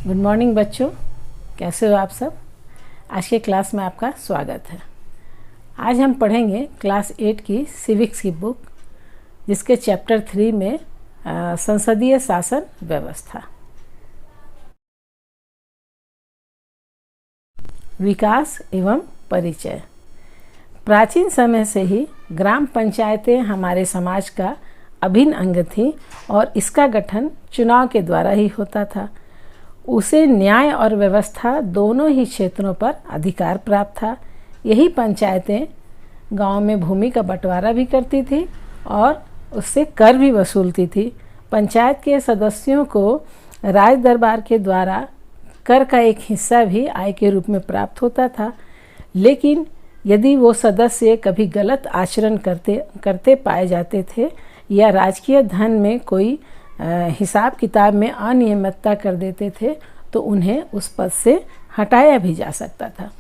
Good morning बच्चों, कैसे हो आप सब। आज के क्लास में आपका स्वागत है। आज हम पढ़ेंगे क्लास 8 की सिविक्स की बुक, जिसके चैप्टर 3 में संसदीय शासन व्यवस्था, विकास एवं परिचय। प्राचीन समय से ही ग्राम पंचायतें हमारे समाज का अभिन्न अंग थी और इसका गठन चुनाव के द्वारा ही होता था। उसे न्याय और व्यवस्था दोनों ही क्षेत्रों पर अधिकार प्राप्त था। यही पंचायतें गांव में भूमि का बंटवारा भी करती थी और उससे कर भी वसूलती थी। पंचायत के सदस्यों को राज दरबार के द्वारा कर का एक हिस्सा भी आय के रूप में प्राप्त होता था, लेकिन यदि वो सदस्य कभी गलत आचरण करते पाए जाते थे या राजकीय धन में कोई हिसाब किताब में अनियमितता कर देते थे तो उन्हें उस पद से हटाया भी जा सकता था।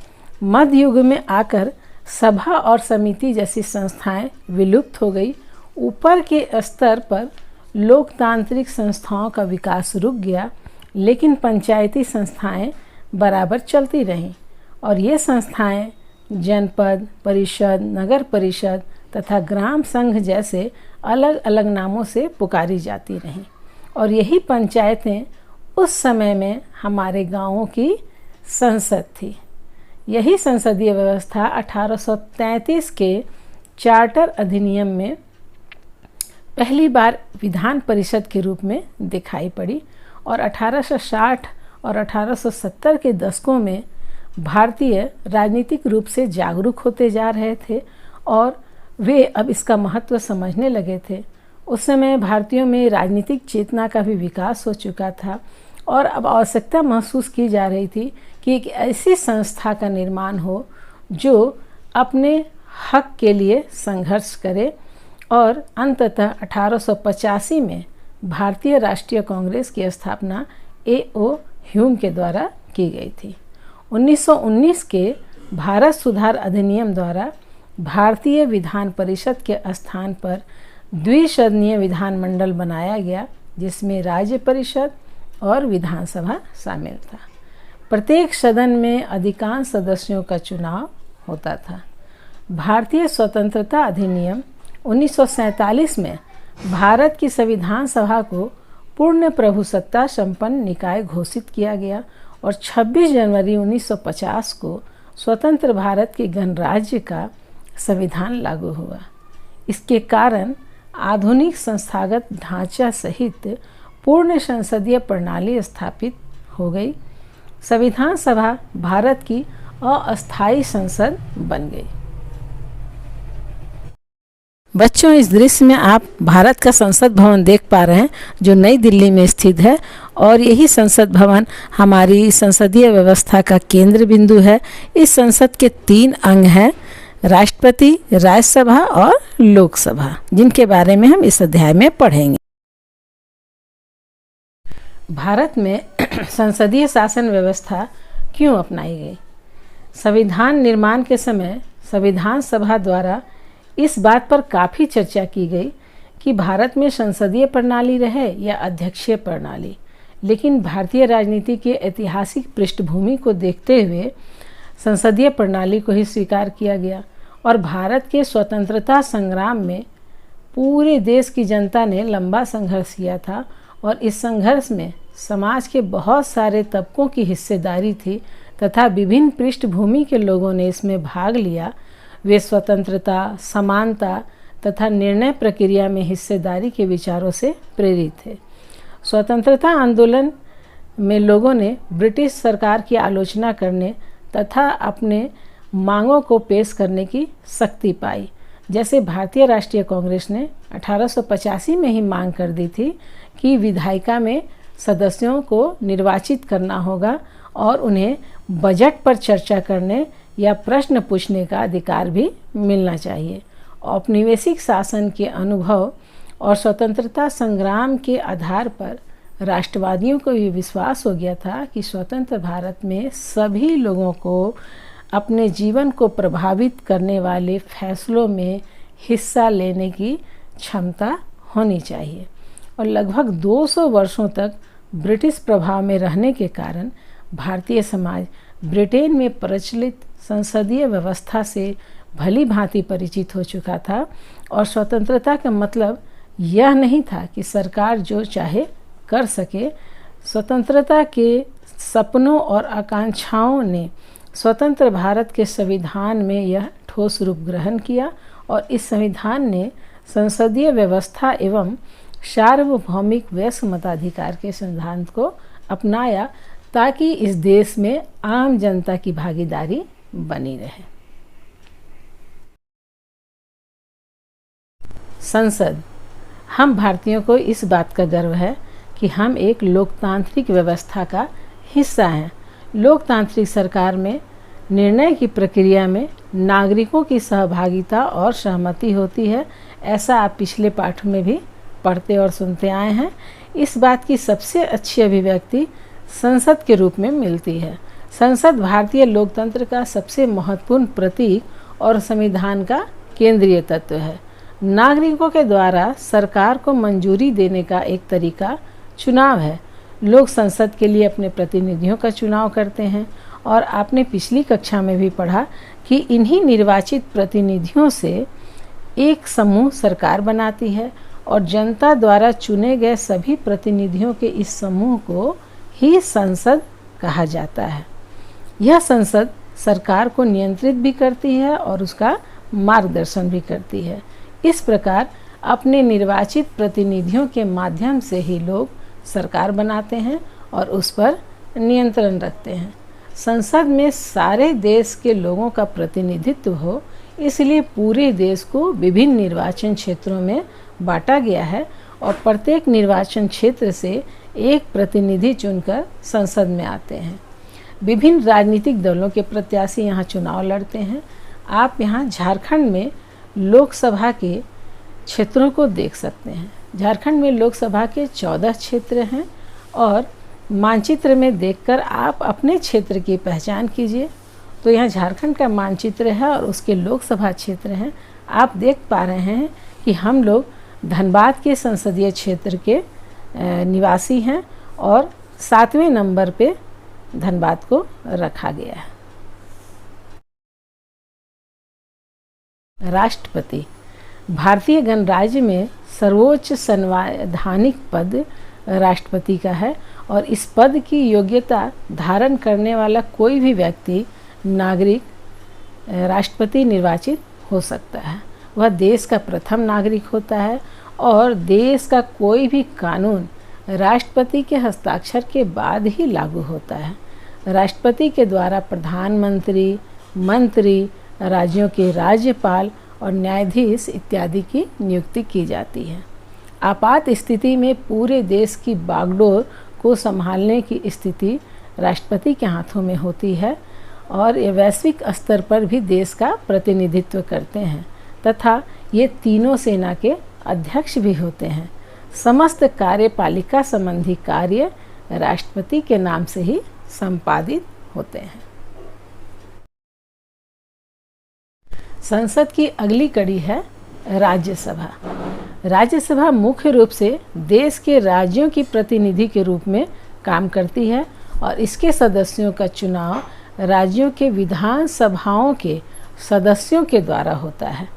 मध्य युग में आकर सभा और समिति जैसी संस्थाएं विलुप्त हो गई। ऊपर के स्तर पर लोकतांत्रिक संस्थाओं का विकास रुक गया, लेकिन पंचायती संस्थाएं बराबर चलती रहीं और ये संस्थाएं जनपद परिषद, नगर परिषद तथा ग्राम संघ जैसे अलग अलग नामों से पुकारी जाती रहीं। और यही पंचायतें उस समय में हमारे गांवों की संसद थी। यही संसदीय व्यवस्था 1833 के चार्टर अधिनियम में पहली बार विधान परिषद के रूप में दिखाई पड़ी और 1860 और 1870 के दशकों में भारतीय राजनीतिक रूप से जागरूक होते जा रहे थे और वे अब इसका महत्व समझने लगे थे। उस समय भारतीयों में राजनीतिक चेतना का भी विकास हो चुका था और अब आवश्यकता महसूस की जा रही थी कि एक ऐसी संस्था का निर्माण हो जो अपने हक के लिए संघर्ष करे। और अंततः 1885 में भारतीय राष्ट्रीय कांग्रेस की स्थापना A.O. ह्यूम के द्वारा की गई थी। 1919 के भारत सुधार अधिनियम द्वारा भारतीय विधान परिषद के स्थान पर द्विसदनीय विधानमंडल बनाया गया, जिसमें राज्य परिषद और विधानसभा शामिल था। प्रत्येक सदन में अधिकांश सदस्यों का चुनाव होता था। भारतीय स्वतंत्रता अधिनियम 1947 में भारत की संविधान सभा को पूर्ण प्रभुसत्ता संपन्न निकाय घोषित किया गया और 26 जनवरी 1950 को स्वतंत्र भारत के गणराज्य का संविधान लागू हुआ। इसके कारण आधुनिक संस्थागत ढांचा सहित पूर्ण संसदीय प्रणाली स्थापित हो गई। संविधान सभा भारत की अस्थायी संसद बन गई। बच्चों, इस दृश्य में आप भारत का संसद भवन देख पा रहे हैं जो नई दिल्ली में स्थित है और यही संसद भवन हमारी संसदीय व्यवस्था का केंद्र बिंदु है। इस संसद के 3 अंग हैं, राष्ट्रपति, राज्यसभा और लोकसभा, जिनके बारे में हम इस अध्याय में पढ़ेंगे। भारत में संसदीय शासन व्यवस्था क्यों अपनाई गई? संविधान निर्माण के समय संविधान सभा द्वारा इस बात पर काफ़ी चर्चा की गई कि भारत में संसदीय प्रणाली रहे या अध्यक्षीय प्रणाली, लेकिन भारतीय राजनीति के ऐतिहासिक पृष्ठभूमि को देखते हुए संसदीय प्रणाली को ही स्वीकार किया गया और भारत के स्वतंत्रता संग्राम में पूरे देश की जनता ने लंबा संघर्ष किया था और इस संघर्ष में समाज के बहुत सारे तबकों की हिस्सेदारी थी तथा विभिन्न पृष्ठभूमि के लोगों ने इसमें भाग लिया। वे स्वतंत्रता, समानता तथा निर्णय प्रक्रिया में हिस्सेदारी के विचारों से प्रेरित थे। स्वतंत्रता आंदोलन में लोगों ने ब्रिटिश सरकार की आलोचना करने तथा अपने मांगों को पेश करने की शक्ति पाई। जैसे भारतीय राष्ट्रीय कांग्रेस ने 1885 में ही मांग कर दी थी कि विधायिका में सदस्यों को निर्वाचित करना होगा और उन्हें बजट पर चर्चा करने या प्रश्न पूछने का अधिकार भी मिलना चाहिए। औपनिवेशिक शासन के अनुभव और स्वतंत्रता संग्राम के आधार पर राष्ट्रवादियों को ये विश्वास हो गया था कि स्वतंत्र भारत में सभी लोगों को अपने जीवन को प्रभावित करने वाले फैसलों में हिस्सा लेने की क्षमता होनी चाहिए और लगभग 200 वर्षों तक ब्रिटिश प्रभाव में रहने के कारण भारतीय समाज ब्रिटेन में प्रचलित संसदीय व्यवस्था से भली भांति परिचित हो चुका था और स्वतंत्रता का मतलब यह नहीं था कि सरकार जो चाहे कर सके। स्वतंत्रता के सपनों और आकांक्षाओं ने स्वतंत्र भारत के संविधान में यह ठोस रूप ग्रहण किया और इस संविधान ने संसदीय व्यवस्था एवं सार्वभौमिक वयस्क मताधिकार के सिद्धांत को अपनाया ताकि इस देश में आम जनता की भागीदारी बनी रहे। संसद। हम भारतीयों को इस बात का गर्व है कि हम एक लोकतांत्रिक व्यवस्था का हिस्सा हैं। लोकतांत्रिक सरकार में निर्णय की प्रक्रिया में नागरिकों की सहभागिता और सहमति होती है। ऐसा आप पिछले पाठ में भी पढ़ते और सुनते आए हैं। इस बात की सबसे अच्छी अभिव्यक्ति संसद के रूप में मिलती है। संसद भारतीय लोकतंत्र का सबसे महत्वपूर्ण प्रतीक और संविधान का केंद्रीय तत्व है। नागरिकों के द्वारा सरकार को मंजूरी देने का एक तरीका चुनाव है। लोग संसद के लिए अपने प्रतिनिधियों का चुनाव करते हैं और आपने पिछली कक्षा में भी पढ़ा कि इन्हीं निर्वाचित प्रतिनिधियों से एक समूह सरकार बनाती है और जनता द्वारा चुने गए सभी प्रतिनिधियों के इस समूह को ही संसद कहा जाता है। यह संसद सरकार को नियंत्रित भी करती है और उसका मार्गदर्शन भी करती है। इस प्रकार अपने निर्वाचित प्रतिनिधियों के माध्यम से ही लोग सरकार बनाते हैं और उस पर नियंत्रण रखते हैं। संसद में सारे देश के लोगों का प्रतिनिधित्व हो, इसलिए पूरे देश को विभिन्न निर्वाचन क्षेत्रों में बांटा गया है और प्रत्येक निर्वाचन क्षेत्र से एक प्रतिनिधि चुनकर संसद में आते हैं। विभिन्न राजनीतिक दलों के प्रत्याशी यहाँ चुनाव लड़ते हैं। आप यहाँ झारखंड में लोकसभा के क्षेत्रों को देख सकते हैं। झारखंड में लोकसभा के 14 क्षेत्र हैं और मानचित्र में देखकर आप अपने क्षेत्र की पहचान कीजिए। तो यहाँ झारखंड का मानचित्र है और उसके लोकसभा क्षेत्र हैं। आप देख पा रहे हैं कि हम लोग धनबाद के संसदीय क्षेत्र के निवासी हैं और 7वें नंबर पे धनबाद को रखा गया है। राष्ट्रपति। भारतीय गणराज्य में सर्वोच्च संवैधानिक पद राष्ट्रपति का है और इस पद की योग्यता धारण करने वाला कोई भी व्यक्ति नागरिक राष्ट्रपति निर्वाचित हो सकता है। वह देश का प्रथम नागरिक होता है और देश का कोई भी कानून राष्ट्रपति के हस्ताक्षर के बाद ही लागू होता है। राष्ट्रपति के द्वारा प्रधानमंत्री, मंत्री, राज्यों के राज्यपाल और न्यायाधीश इत्यादि की नियुक्ति की जाती है। आपात स्थिति में पूरे देश की बागडोर को संभालने की स्थिति राष्ट्रपति के हाथों में होती है और ये वैश्विक स्तर पर भी देश का प्रतिनिधित्व करते हैं तथा ये तीनों सेना के अध्यक्ष भी होते हैं। समस्त कार्यपालिका संबंधी कार्य राष्ट्रपति के नाम से ही संपादित होते हैं। संसद की अगली कड़ी है राज्यसभा। राज्यसभा मुख्य रूप से देश के राज्यों की प्रतिनिधि के रूप में काम करती है और इसके सदस्यों का चुनाव राज्यों के विधान सभाओं के सदस्यों के द्वारा होता है।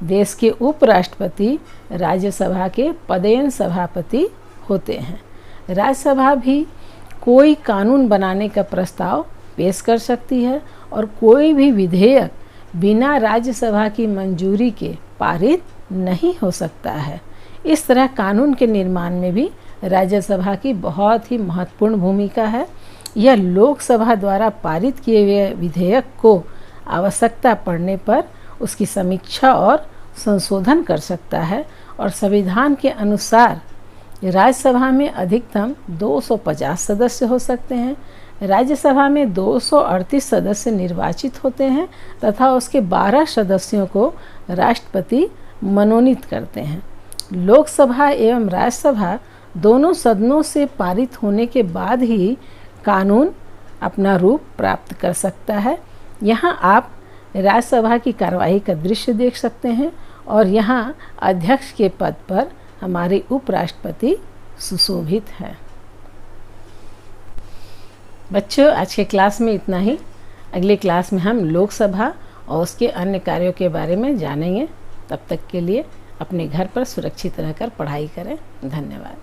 देश के उपराष्ट्रपति राज्यसभा के पदेन सभापति होते हैं। राज्यसभा भी कोई कानून बनाने का प्रस्ताव पेश कर सकती है और कोई भी विधेयक बिना राज्यसभा की मंजूरी के पारित नहीं हो सकता है। इस तरह कानून के निर्माण में भी राज्यसभा की बहुत ही महत्वपूर्ण भूमिका है। यह लोकसभा द्वारा पारित किए हुए विधेयक को आवश्यकता पड़ने पर उसकी समीक्षा और संशोधन कर सकता है और संविधान के अनुसार राज्यसभा में अधिकतम 250 सदस्य हो सकते हैं। राज्यसभा में 238 सदस्य निर्वाचित होते हैं तथा उसके 12 सदस्यों को राष्ट्रपति मनोनीत करते हैं। लोकसभा एवं राज्यसभा दोनों सदनों से पारित होने के बाद ही कानून अपना रूप प्राप्त कर सकता है। यहाँ आप राज्यसभा की कार्यवाही का दृश्य देख सकते हैं और यहाँ अध्यक्ष के पद पर हमारे उपराष्ट्रपति सुशोभित हैं। बच्चों, आज के क्लास में इतना ही। अगली क्लास में हम लोकसभा और उसके अन्य कार्यों के बारे में जानेंगे। तब तक के लिए अपने घर पर सुरक्षित रहकर पढ़ाई करें। धन्यवाद।